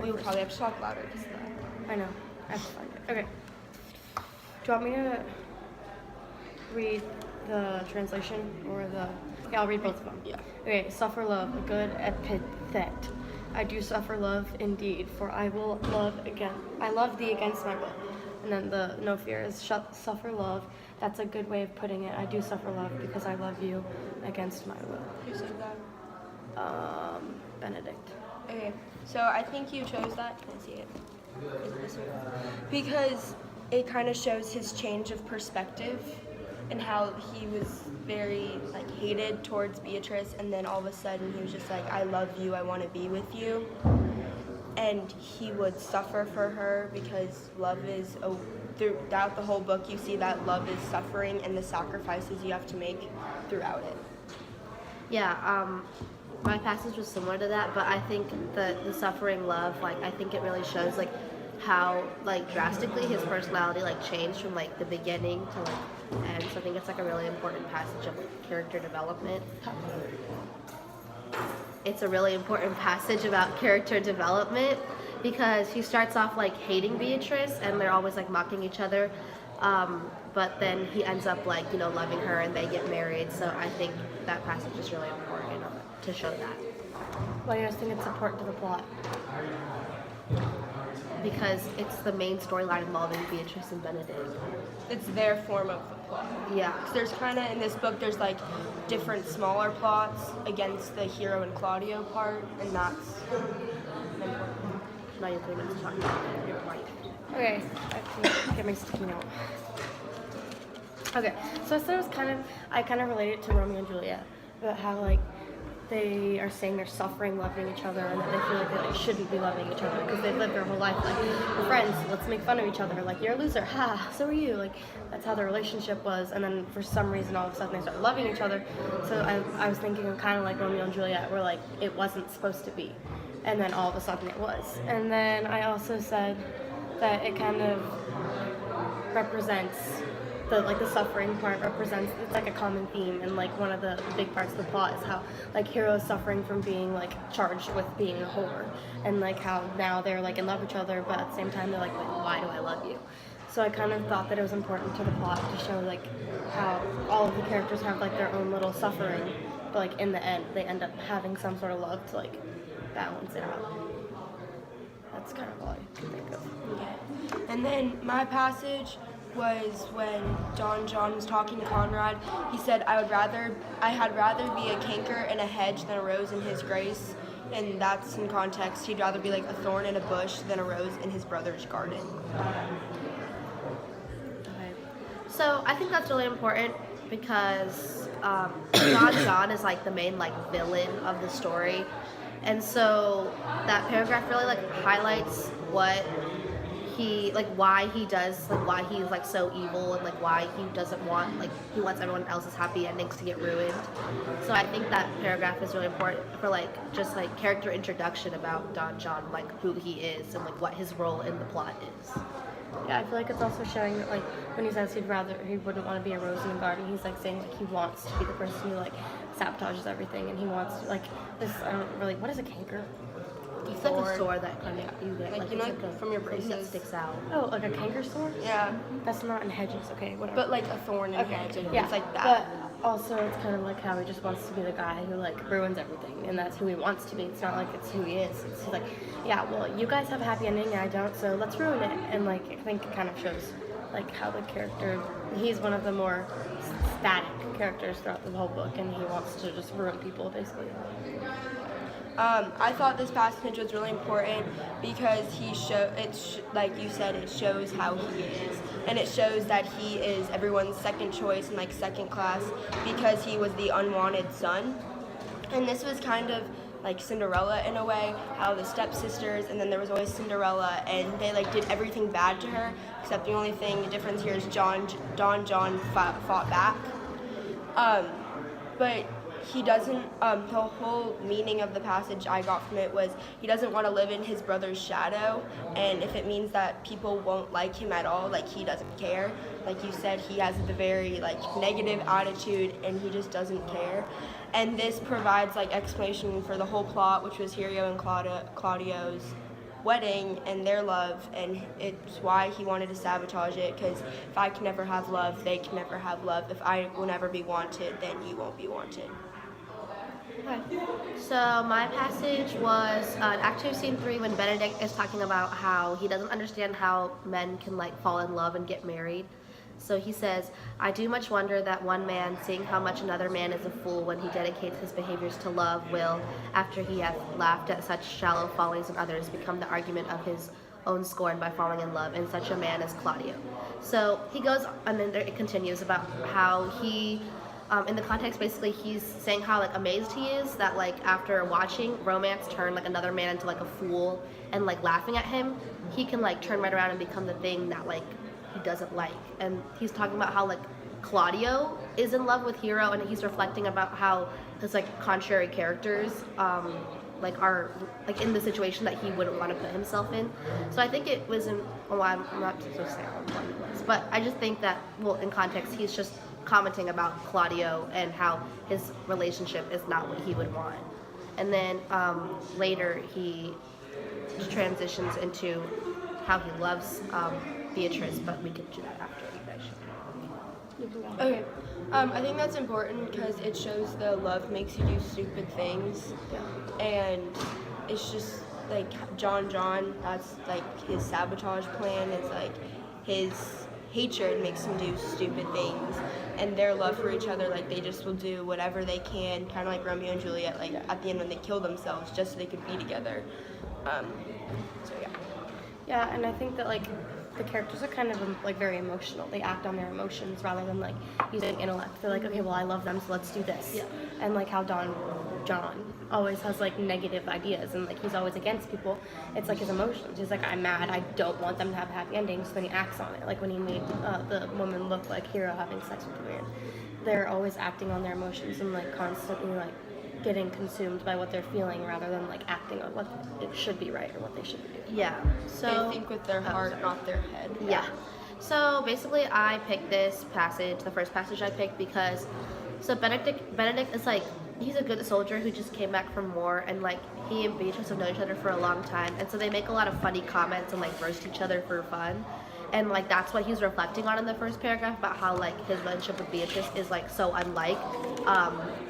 We will probably have to talk louder because I know. I have to find it. Okay. Do you want me to read the translation or the... Yeah, I'll read both of them. Yeah. Okay, suffer love, a good epithet. I do suffer love indeed, for I will love again. I love thee against my will. And then the no fear is suffer love. That's a good way of putting it. I do suffer love because I love you against my will. Who said that? Benedict. Okay, so I think you chose that. Can I see it? Is it this one? Because it kind of shows his change of perspective and how he was very like hated towards Beatrice, and then all of a sudden he was just like, I love you, I want to be with you. And he would suffer for her because love is, throughout the whole book you see that love is suffering and the sacrifices you have to make throughout it. Yeah, my passage was similar to that, but I think the suffering love, like, I think it really shows, like, how, like, drastically his personality, like, changed from, like, the beginning to, like, end. So I think it's, like, a really important passage of, like, character development. It's a really important passage about character development because he starts off, like, hating Beatrice, and they're always, like, mocking each other. But then he ends up, like, you know, loving her, and they get married. So I think that passage is really important to show that. Why do you guys think it's important to the plot? Because it's the main storyline involving Beatrice and Benedict. It's their form of the plot. Yeah. 'Cause there's kind of, in this book, there's like different smaller plots against the hero and Claudio part, and that's important. Now you're 3 minutes talking about it. You're right. Okay, I can get my sticky note. Okay, so I said it was I kind of related to Romeo and Juliet, about how like they are saying they're suffering loving each other, and that they feel like they like shouldn't be loving each other because they've lived their whole life like we're friends, let's make fun of each other, like you're a loser, ha, so are you, like that's how their relationship was. And then for some reason all of a sudden they start loving each other. So I was thinking of kind of like Romeo and Juliet, where like it wasn't supposed to be, and then all of a sudden it was. And then I also said that it kind of represents the suffering part represents, it's like a common theme, and like one of the big parts of the plot is how like heroes suffering from being like charged with being a whore, and like how now they're like in love with each other, but at the same time they're like, why do I love you? So I kind of thought that it was important to the plot to show like how all of the characters have like their own little suffering, but like in the end they end up having some sort of love to like balance it out. That's kind of all I can think of. Okay. And then my passage was when Don John was talking to Conrad. He said, I had rather be a canker in a hedge than a rose in his grace. And that's in context. He'd rather be like a thorn in a bush than a rose in his brother's garden. Okay. So I think that's really important because Don John is like the main like villain of the story. And so that paragraph really like highlights what he like why he does like why he's like so evil, and like why he doesn't want like he wants everyone else's happy endings to get ruined. So I think that paragraph is really important for like just like character introduction about Don John, like who he is and like what his role in the plot is. Yeah, I feel like it's also showing that like when he says he wouldn't want to be a rose in the garden, he's like saying like he wants to be the person who like sabotages everything, and he wants to like this, I don't really, what is a canker? It's like a sword that kind of you get Like, you it's know, like a, from your something that braces. sticks out. Oh, like a canker sword? Yeah, That's not in hedges, okay, whatever. but like a thorn in a okay, hedge. And yeah, it's like that. but also it's kind of like how he just wants to be the guy who like ruins everything, and that's who he wants to be. It's not like it's who he is. It's like, yeah, well, you guys have a happy ending and I don't, so let's ruin it. And like I think it kind of shows like how the character, he's one of the more static characters throughout the whole book, and he wants to just ruin people basically. I thought this passage was really important because like you said, it shows how he is, and it shows that he is everyone's second choice and like second class because he was the unwanted son. And this was kind of like Cinderella in a way, how the stepsisters, and then there was always Cinderella, and they like did everything bad to her, except the difference here is Don John fought back. But he doesn't, the whole meaning of the passage I got from it was he doesn't want to live in his brother's shadow, and if it means that people won't like him at all, like he doesn't care. Like you said, he has the very like negative attitude, and he just doesn't care. And this provides like explanation for the whole plot, which was Hero and Claudio's wedding and their love, and it's why he wanted to sabotage it, because if I can never have love, they can never have love. If I will never be wanted, then you won't be wanted. Okay. So my passage was Act 2, Scene 3, when Benedict is talking about how he doesn't understand how men can like fall in love and get married. So he says, I do much wonder that one man, seeing how much another man is a fool when he dedicates his behaviors to love, will, after he hath laughed at such shallow follies in others, become the argument of his own scorn by falling in love, and such a man as Claudio. So he goes, and then it continues about how he, in the context, basically he's saying how like amazed he is that like after watching romance turn like another man into like a fool and like laughing at him, he can like turn right around and become the thing that like he doesn't like. And he's talking about how like Claudio is in love with Hero, and he's reflecting about how his like contrary characters like are like in the situation that he wouldn't want to put himself in. So I think it was in, well, I'm not supposed to say what it was, but I just think that, well, in context, he's just commenting about Claudio and how his relationship is not what he would want. And then later he transitions into how he loves Beatrice, but we can do that after you guys show. Okay. I think that's important because it shows that love makes you do stupid things. And it's just like John, that's like his sabotage plan, is like his hatred makes him do stupid things. And their love for each other, like they just will do whatever they can, kind of like Romeo and Juliet, like at the end when they kill themselves just so they could be together. So yeah. Yeah, and I think that like the characters are kind of like very emotional. They act on their emotions rather than like using intellect. They're like, okay, well, I love them, so let's do this. Yeah. And like how John always has like negative ideas, and like he's always against people. It's like his emotions. He's like, I'm mad. I don't want them to have a happy ending. So then he acts on it. Like when he made the woman look like Hero having sex with the man. They're always acting on their emotions and like constantly like getting consumed by what they're feeling rather than like acting on what it should be right or what they should be doing. Yeah. So They think with their heart, not their head. yeah. So basically, I picked this passage, the first passage I picked, because so Benedict is like, he's a good soldier who just came back from war, and like he and Beatrice have known each other for a long time, and so they make a lot of funny comments and like roast each other for fun. And like that's what he's reflecting on in the first paragraph about how like his relationship with Beatrice is like so unlike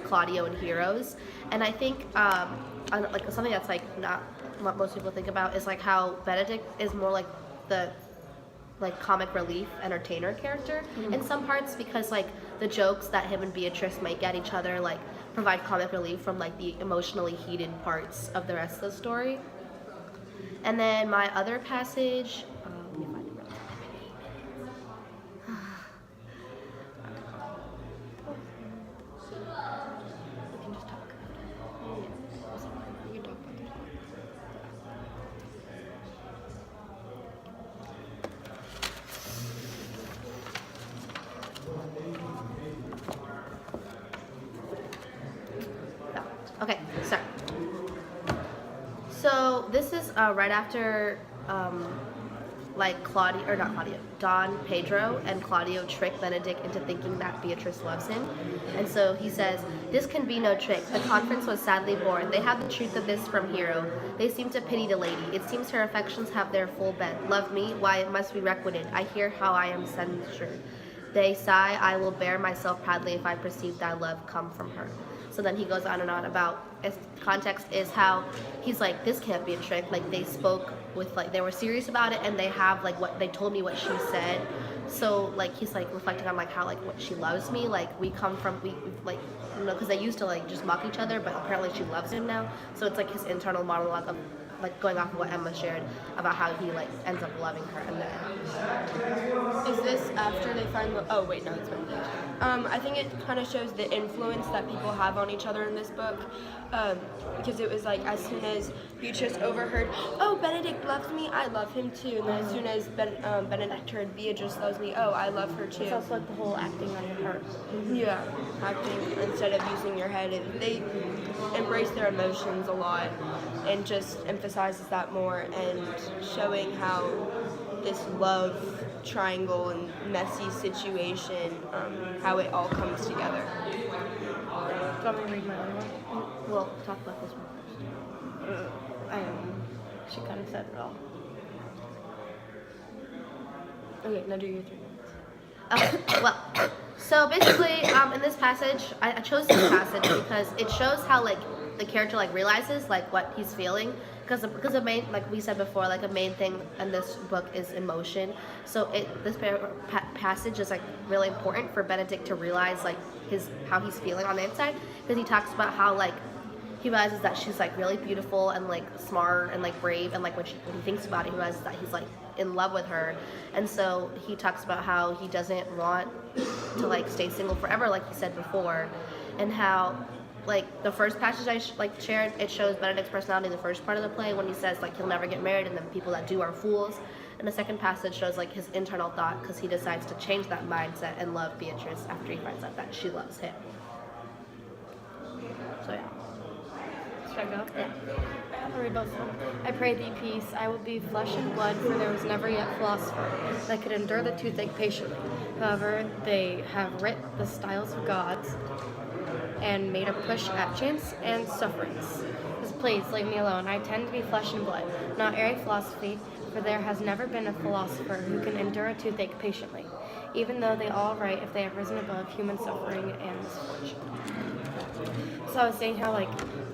Claudio and Hero's. And I think like something that's like not what most people think about is like how Benedict is more like the like comic relief entertainer character in some parts, because like the jokes that him and Beatrice make at each other like provide comic relief from like the emotionally heated parts of the rest of the story. And then my other passage, let me find it real quick. We can just talk. You can talk about this. No. Okay, sorry. So this is right after like Don Pedro and Claudio trick Benedict into thinking that Beatrice loves him. And so he says, this can be no trick. The conference was sadly born. They have the truth of this from Hero. They seem to pity the lady. It seems her affections have their full bent. Love me? Why, it must be requited. I hear how I am censured. They sigh, I will bear myself proudly if I perceive thy love come from her. So then he goes on and on about, context is how he's like, this can't be a trick. Like they spoke with like, they were serious about it, and they have like what, they told me what she said. So like he's like reflecting on like how like what she loves me. Like we come from, we like, you know, because they used to like just mock each other, but apparently she loves him now. So it's like his internal monologue of like going off of what Emma shared about how he like ends up loving her. And then Is this after they find the? Oh wait, no, it's one. I think it kind of shows the influence that people have on each other in this book, because it was like as soon as Beatrice overheard, oh, Benedict loves me, I love him too, and then as soon as Benedict heard Beatrice loves me, oh, I love her too. It's also like the whole acting on your heart. Yeah, acting instead of using your head. They embrace their emotions a lot, and just emphasizes that more, and showing how this love triangle and messy situation, how it all comes together. Do you want me to read my other one? we'll talk about this one first. She kind of said it all. Okay, now do your 3 minutes. Okay, well, so basically, in this passage, I chose this passage because it shows how like the character like realizes like what he's feeling, because the main, like we said before, like a main thing in this book is emotion. So this passage is like really important for Benedict to realize like how he's feeling on the inside, because he talks about how like he realizes that she's like really beautiful and like smart and like brave, and like when he thinks about it, he realizes that he's like in love with her. And so he talks about how he doesn't want to like stay single forever, like he said before, and how like the first passage I shared, it shows Benedict's personality in the first part of the play when he says like he'll never get married and the people that do are fools. And the second passage shows like his internal thought, because he decides to change that mindset and love Beatrice after he finds out that she loves him. So yeah. Should I go? Yeah. I'll read both of them. I pray thee, peace. I will be flesh and blood, for there was never yet philosopher that could endure the toothache patiently. However, they have writ the styles of gods and made a push at chance and sufferance. Just please leave me alone. I tend to be flesh and blood, not airy philosophy, for there has never been a philosopher who can endure a toothache patiently, even though they all write if they have risen above human suffering and misfortune. So I was saying how like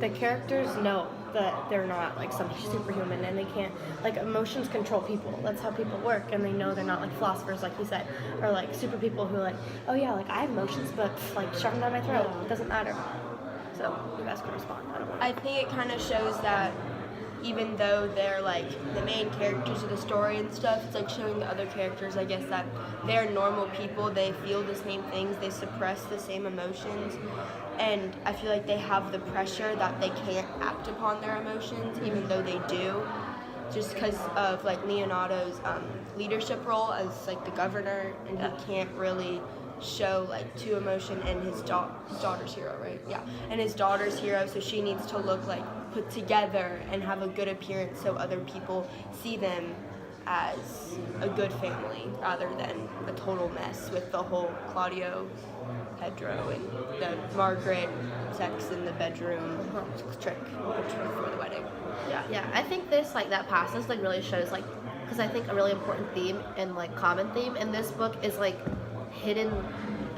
the characters know that they're not like something superhuman, and they can't, like, emotions control people. That's how people work, and they know they're not like philosophers, like you said, or like super people who like, oh yeah, like I have emotions, but like shove them down my throat, it doesn't matter. So you guys can respond. I don't know. I think it kind of shows that even though they're like the main characters of the story and stuff, it's like showing the other characters, I guess, that they're normal people. They feel the same things, they suppress the same emotions, and I feel like they have the pressure that they can't act upon their emotions, even though they do, just because of like Leonardo's leadership role as like the governor, and he can't really show like to emotion, and his daughter's hero, right? Yeah, and his daughter's hero, so she needs to look like put together and have a good appearance so other people see them as a good family rather than a total mess with the whole Claudio, Pedro, and the Margaret sex in the bedroom trick before the wedding. Yeah, I think this, like, that passage, like, really shows, like, because I think a really important theme and, like, common theme in this book is, like, hidden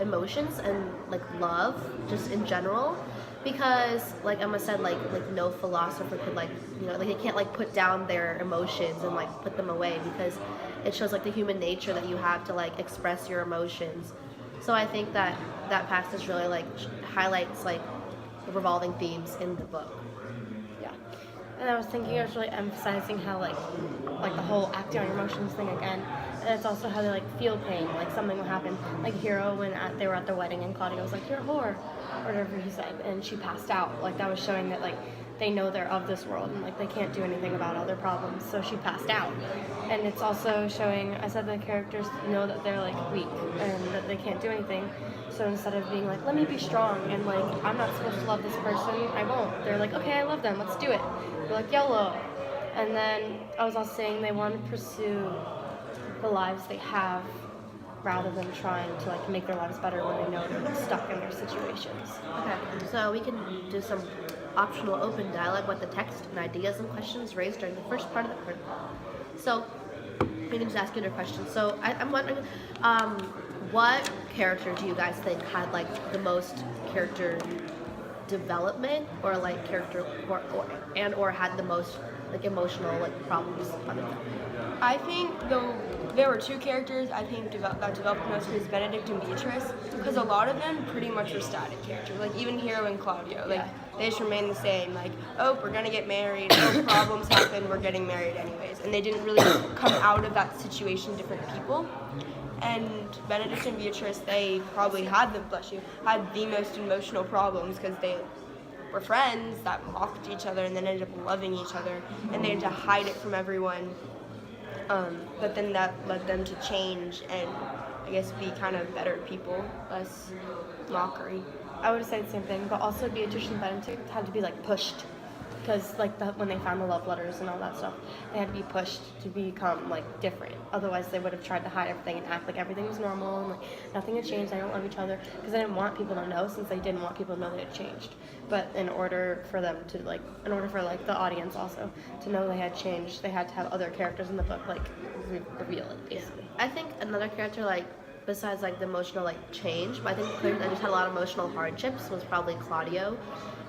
emotions and, like, love, just in general. Because, like Emma said, like no philosopher could, like, you know, like, they can't, like, put down their emotions and, like, put them away, because it shows, like, the human nature that you have to, like, express your emotions. So I think that that passage really, like, highlights, like, the revolving themes in the book. And I was thinking, I was really emphasizing how, like the whole acting on your emotions thing again. And it's also how they, like, feel pain. Like, something will happen. Like, Hero, when they were at their wedding, and Claudia was like, you're a whore, or whatever he said. And she passed out. Like, that was showing that, like, they know they're of this world, and, like, they can't do anything about all their problems. So she passed out. And it's also showing, I said, the characters know that they're, like, weak, and that they can't do anything. So instead of being like, let me be strong, and, like, I'm not supposed to love this person, I won't. They're like, okay, I love them, let's do it. They're like, YOLO. And then I was also saying they want to pursue the lives they have rather than trying to, like, make their lives better when they know they're, like, stuck in their situations. Okay, so we can do some optional open dialogue with the text and ideas and questions raised during the first part of the protocol. So we can just ask you their questions. So I'm wondering, what character do you guys think had, like, the most character development, or, like, character or had the most, like, emotional, like, problems on it? I think there were two characters I think that developed the most, was Benedict and Beatrice, because a lot of them pretty much were static characters. Like, even Hero and Claudio, like, they just remained the same. Like, oh, we're gonna get married, oh, problems happen, we're getting married anyways. And they didn't really come out of that situation different people. And Benedict and Beatrice, they probably had the most emotional problems, because they were friends that mocked each other and then ended up loving each other, and they had to hide it from everyone. But then that led them to change and, I guess, be kind of better people, less mockery. I would say the same thing, but also Beatrice and Benedict had to be, like, pushed because like when they found the love letters and all that stuff, they had to be pushed to become like different. Otherwise, they would have tried to hide everything and act like everything was normal and like nothing had changed. They don't love each other because they didn't want people to know, since they didn't want people to know they had changed. But in order for the audience also to know they had changed, they had to have other characters in the book like reveal it basically. I think another character, like, besides like the emotional like change, but I think the character that just had a lot of emotional hardships was probably Claudio,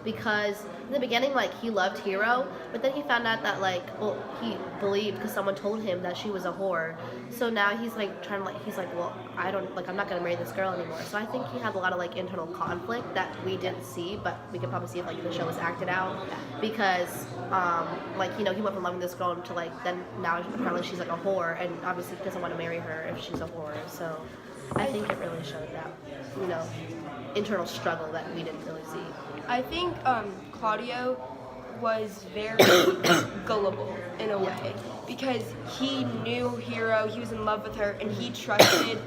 because in the beginning, like, he loved Hero, but then he found out that, like, well, he believed because someone told him that she was a whore. So now he's like trying to, like, he's like, well, I'm not gonna marry this girl anymore. So I think he had a lot of like internal conflict that we didn't see, but we could probably see if like the show was acted out, because like, you know, he went from loving this girl to like, then now apparently she's like a whore, and obviously he doesn't want to marry her if she's a whore. So I think it really showed that, you know, internal struggle that we didn't really see. I think Claudio was very gullible in a way, because he knew Hero, he was in love with her, and he trusted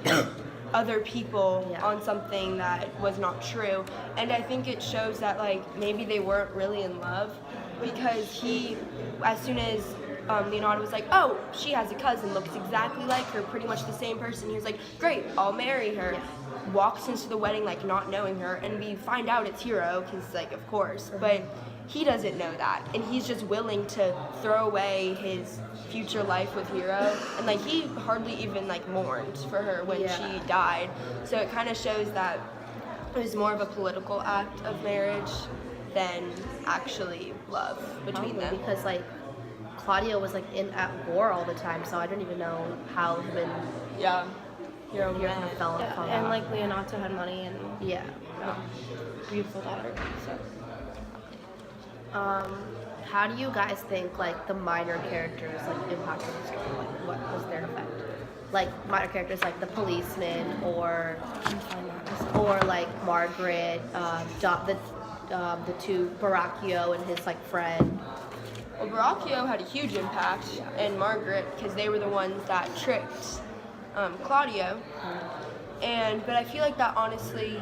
other people on something that was not true. And I think it shows that like maybe they weren't really in love, because he, as soon as Leonardo was like, oh, she has a cousin, looks exactly like her, pretty much the same person, he was like, great, I'll marry her. Walks into the wedding like not knowing her, and we find out it's Hero, because like, of course, but he doesn't know that, and he's just willing to throw away his future life with Hero, and like he hardly even like mourned for her when she died. So it kind of shows that it was more of a political act of marriage than actually love between them. Because like Claudio was like at war all the time, so I don't even know how him and Hero kind of fell off. And like Leonardo had money and beautiful daughter. So. How do you guys think like the minor characters like impacted the story? Like, what was their effect? Like minor characters like the policeman, or like Margaret, the two Baracchio and his like friend. Well, Baracchio had a huge impact, and Margaret, because they were the ones that tricked Claudio. But I feel like that honestly,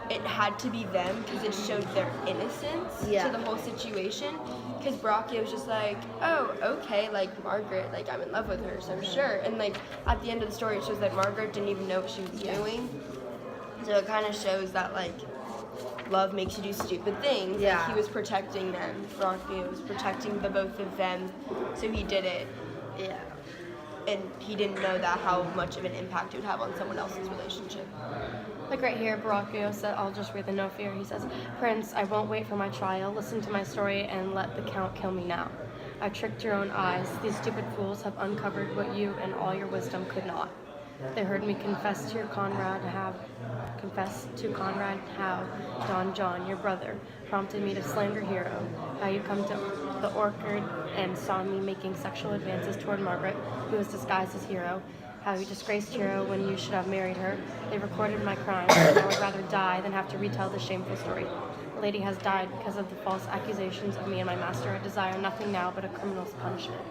it had to be them, because it showed their innocence to the whole situation. Because Baracchio was just like, oh, okay, like Margaret, like I'm in love with her, so sure. And like at the end of the story, it shows that Margaret didn't even know what she was doing. So it kind of shows that like love makes you do stupid things. Yeah. Like, he was protecting them. Baracchio was protecting the both of them, so he did it. Yeah. And he didn't know that how much of an impact it would have on someone else's relationship. Like right here, Baracchio said, I'll just read the note here. He says, Prince, I won't wait for my trial. Listen to my story and let the Count kill me now. I tricked your own eyes. These stupid fools have uncovered what you and all your wisdom could not. They heard me confess to Conrad how Don John, your brother, prompted me to slander Hero, how you come to the orchard and saw me making sexual advances toward Margaret, who was disguised as Hero, how you disgraced Hero when you should have married her. They recorded my crimes, and I would rather die than have to retell this shameful story. The lady has died because of the false accusations of me and my master. I desire nothing now but a criminal's punishment.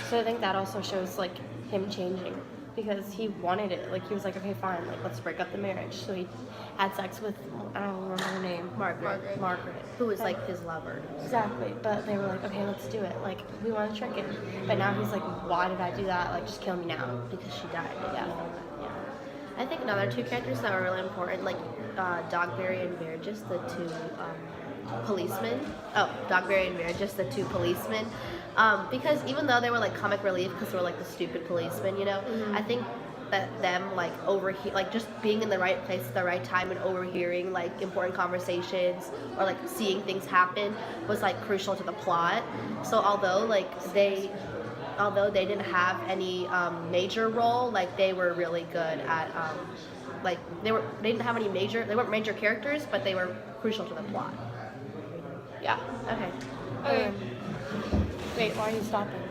So I think that also shows like him changing, because he wanted it. Like he was like, okay, fine, like let's break up the marriage. So he had sex with, I don't remember her name, Margaret, Who was like his lover. Exactly, but they were like, okay, let's do it. Like we want to trick him, but now he's like, why did I do that? Like just kill me now. Because she died. Yeah. I think another two characters that were really important, like Dogberry and Vergis, the two policemen. Oh, Dogberry and Vergis, the two policemen. Because even though they were like comic relief, because they were like the stupid policemen, you know, I think that them like just being in the right place at the right time and overhearing like important conversations or like seeing things happen was like crucial to the plot. So although they didn't have any major role, like they were really good at they weren't major characters, but they were crucial to the plot. Yeah. Okay. Wait, why are you stopping?